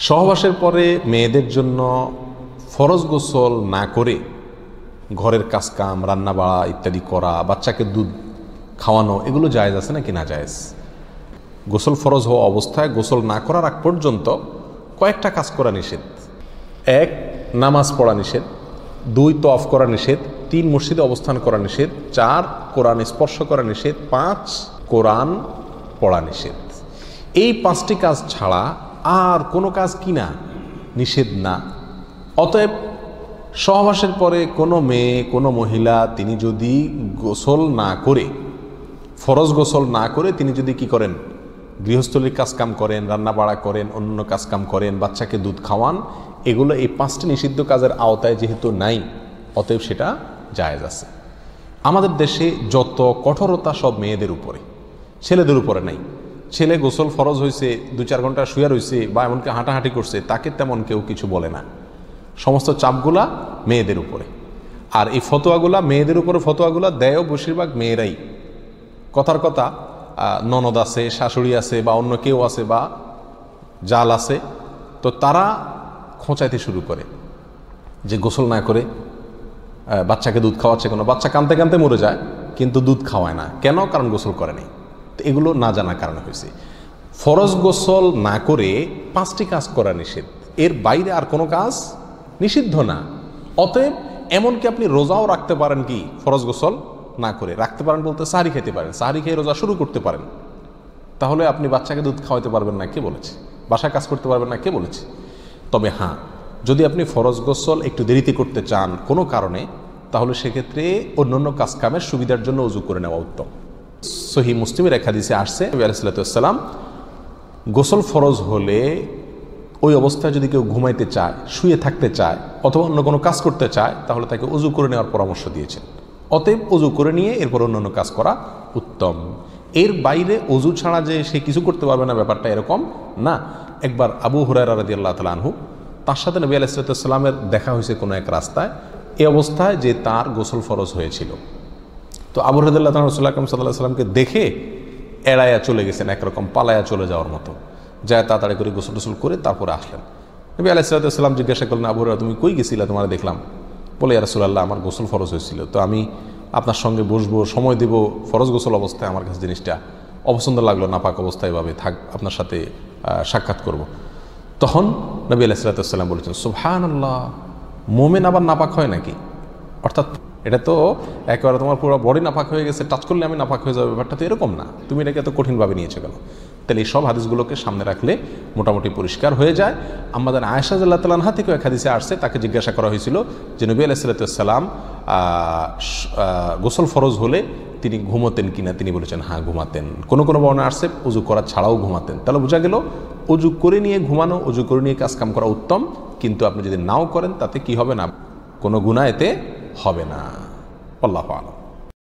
সহবাসের পরে মেয়েদের জন্য ফরজ গোসল না করে ঘরের কাজকাম রান্না বাড়া ইত্যাদি করা, বাচ্চাকে দুধ খাওয়ানো, এগুলো জায়েজ আছে নাকি না জায়েজ? গোসল ফরজ হওয়া অবস্থায় গোসল না করার আগ পর্যন্ত কয়েকটা কাজ করা নিষেধ। 1, নামাজ পড়া নিষেধ। 2, তওয়াফ করা নিষেধ। 3, মসজিদে অবস্থান করা নিষেধ। 4, কোরআন স্পর্শ করা নিষেধ। 5, কোরআন পড়া নিষেধ। এই 5টি কাজ ছাড়া আর কোনো কাজ কিনা নিষেধ না। অতএব সহবাসের পরে কোনো মেয়ে, কোনো মহিলা তিনি যদি গোসল না করে, ফরজ গোসল না করে তিনি যদি কি করেন, গৃহস্থলীর কাজকাম করেন, রান্না বাড়া করেন, অন্য কাজকাম করেন, বাচ্চাকে দুধ খাওয়ান, এগুলো এই 5টি নিষিদ্ধ কাজের আওতায় যেহেতু নাই, অতএব সেটা জায়েজ আছে। আমাদের দেশে যত কঠোরতা সব মেয়েদের উপরে, ছেলেদের উপরে নাই। ছেলে গোসল ফরজ হয়েছে, 2-4 ঘন্টা শুয়ে রয়েছে বা এমনকি হাঁটাহাঁটি করছে, তাকে তেমন কেউ কিছু বলে না। সমস্ত চাপগুলা মেয়েদের উপরে। আর এই ফতোয়াগুলা মেয়েদের উপরে, ফতোয়াগুলা দেয়ও বেশিরভাগ মেয়েরাই। কথার কথা, ননদ আছে, শাশুড়ি আছে বা অন্য কেউ আছে বা জাল আছে, তো তারা খোঁচাইতে শুরু করে যে গোসল না করে বাচ্চাকে দুধ খাওয়াচ্ছে। কোনো বাচ্চা কাঁদতে কাঁদতে মরে যায় কিন্তু দুধ খাওয়ায় না, কেন? কারণ গোসল করে নাই। তো এগুলো না জানার কারণে হয়েছে। ফরজ গোসল না করে 5টি কাজ করা নিষেধ, এর বাইরে আর কোনো কাজ নিষিদ্ধ না। অতএব এমনকি আপনি রোজাও রাখতে পারেন, কি ফরজ গোসল না করে রাখতে পারেন বলতে সাহরি খেতে পারেন, সাহরি খেয়ে রোজা শুরু করতে পারেন। তাহলে আপনি বাচ্চাকে দুধ খাওয়াতে পারবেন না, কে বলেছে? বাসায় কাজ করতে পারবেন না, কে বলেছে? তবে হ্যাঁ, যদি আপনি ফরজ গোসল একটু দেরিতে করতে চান কোনো কারণে, তাহলে সেক্ষেত্রে অন্যান্য কাজকামের সুবিধার জন্য ওযু করে নেওয়া উত্তম। সহিহ মুসলিমের এক হাদিসে আসছে, নবী আলাইহিস সালাতু ওয়াস সালাম গোসল ফরজ হলে ওই অবস্থায় যদি কেউ ঘুমাইতে চায়, শুয়ে থাকতে চায় অথবা অন্য কোনো কাজ করতে চায়, তাহলে তাকে ওযু করে নেওয়ার পরামর্শ দিয়েছেন। অতএব ওযু করে নিয়ে এরপর অন্যান্য কাজ করা উত্তম। এর বাইরে ওযু ছাড়া যে সে কিছু করতে পারবে না, ব্যাপারটা এরকম না। একবার আবু হুরায়রা রাদিয়াল্লাহু তাআলা আনহু, তার সাথে নবী আলাইহিস সালাতু ওয়াস সালামের দেখা হয়েছে কোনো এক রাস্তায়, এই অবস্থায় যে তার গোসল ফরজ হয়েছিল। তো আবু হুরায়রা রাদিয়াল্লাহু তাআলা রাসূলুল্লাহ সাল্লাল্লাহু আলাইহি ওয়াসাল্লামকে দেখে এড়াইয়া চলে গেছেন, একরকম পালায়া চলে যাওয়ার মতো, যায় তাড়াতাড়ি করে গোসল টোসল করে তারপরে আসলেন। নবী আলাইহিস সালাতু ওয়াস সালাম জিজ্ঞাসা করলেন, আবু হুরায়রা তুমি কই গেছিলা? তোমার দেখলাম। বলে, ইয়া রাসূলুল্লাহ, আমার গোসল ফরজ হয়েছিল, তো আমি আপনার সঙ্গে বসবো, সময় দেব, ফরজ গোসল অবস্থায় আমার কাছে জিনিসটা অপছন্দ লাগলো, নাপাক অবস্থায় এভাবে থাক, আপনার সাথে সাক্ষাৎ করব। তখন নবী আলাইহিস সালাতু ওয়াস সালাম বলেছেন, সুবহানাল্লাহ, মোমেন আবার নাপাক হয় নাকি? অর্থাৎ এটা তো একেবারে তোমার পুরো বডি নাপাক হয়ে গেছে, টাচ করলে আমি নাপাক হয়ে যাবে, ব্যাপারটা তো এরকম না, তুমি এটাকে এত কঠিনভাবে নিয়েছো কেন? তাহলে এই সব হাদিসগুলোকে সামনে রাখলে মোটামুটি পরিষ্কার হয়ে যায়। আমাদের আয়েশা রাদিয়াল্লাহু তাআলা আনহা থেকে এক হাদিসে আসছে, তাকে জিজ্ঞাসা করা হয়েছিল যে নবী আলাইহিস সালাতু ওয়াস সালাম গোসল ফরজ হলে তিনি ঘুমাতেন কিনা? তিনি বলেছেন হ্যাঁ, ঘুমাতেন। কোনো কোনো বর্ণনা আসছে ওযু করা ছাড়াও ঘুমাতেন। তাহলে বোঝা গেল ওযু করে নিয়ে ঘুমানো, ওযু করে নিয়ে কাজকাম করা উত্তম, কিন্তু আপনি যদি নাও করেন তাতে কি হবে না, কোনো গুনাহ এতে হবে না। আল্লাহু আ'লাম।